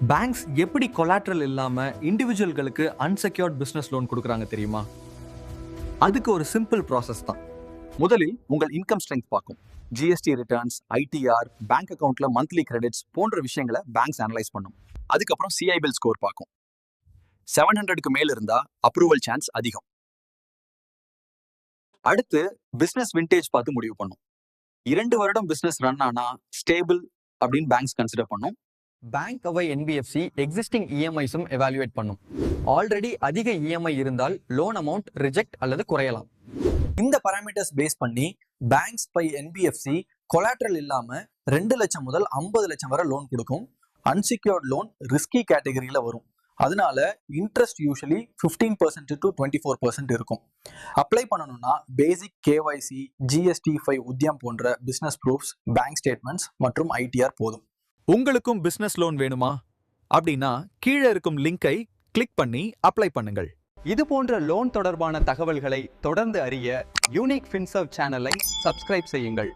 Banks எப்படி collateral இல்லாம இண்டிவிஜுவல்களுக்கு unsecured business loan கொடுக்குறாங்க தெரியுமா? அதுக்கு ஒரு சிம்பிள் ப்ராசஸ் தான். முதலில் உங்கள் இன்கம் ஸ்ட்ரென்த் பார்க்கும். ஜிஎஸ்டி ரிட்டர்ன்ஸ், ஐடிஆர், பேங்க் அக்கவுண்ட்ல மந்த்லி கிரெடிட்ஸ் போன்ற விஷயங்களை பேங்க்ஸ் அனலைஸ் பண்ணும். அதுக்கப்புறம் சிஐபில் ஸ்கோர் பார்க்கும். 700க்கு மேல இருந்தா அப்ரூவல் சான்ஸ் அதிகம். அடுத்து பிசினஸ் விண்டேஜ் பார்த்து முடிவு பண்ணும். 2 வருடம் பிசினஸ் ரன் ஆனா ஸ்டேபிள் அப்படின்னு பேங்க்ஸ் கன்சிடர் பண்ணும். பேங்க் அவை என்பிஎஃப்சி எக்ஸிஸ்டிங் இஎம்ஐஸும் எவாலுவேட் பண்ணும். ஆல்ரெடி அதிக இஎம்ஐ இருந்தால் லோன் அமௌண்ட் ரிஜெக்ட் அல்லது குறையலாம். இந்த பாராமீட்டர்ஸ் பேஸ் பண்ணி பேங்க்ஸ் பை என்பிஎஃப்சி கொலாட்ரல் இல்லாம 2 லட்சம் முதல் 50 லட்சம் வரை லோன் கொடுக்கும். அன்செக்யூர்ட் லோன் ரிஸ்கி கேட்டகரியில வரும். அதனால இன்ட்ரெஸ்ட் யூஸ்வலி 15% to 24% இருக்கும். அப்ளை பண்ணணும்னா பேசிக் கேஒய்சி, GST5 உத்யம் போன்ற பிசினஸ் ப்ரூஃப்ஸ், பேங்க் ஸ்டேட்மெண்ட்ஸ் மற்றும் ஐடிஆர் போதும். உங்களுக்கும் பிசினஸ் லோன் வேணுமா? அப்படின்னா கீழே இருக்கும் லிங்கை கிளிக் பண்ணி அப்ளை பண்ணுங்கள். இது போன்ற லோன் தொடர்பான தகவல்களை தொடர்ந்து அறிய யூனிக் ஃபின்சர்வ் சேனலை சப்ஸ்கிரைப் செய்யுங்கள்.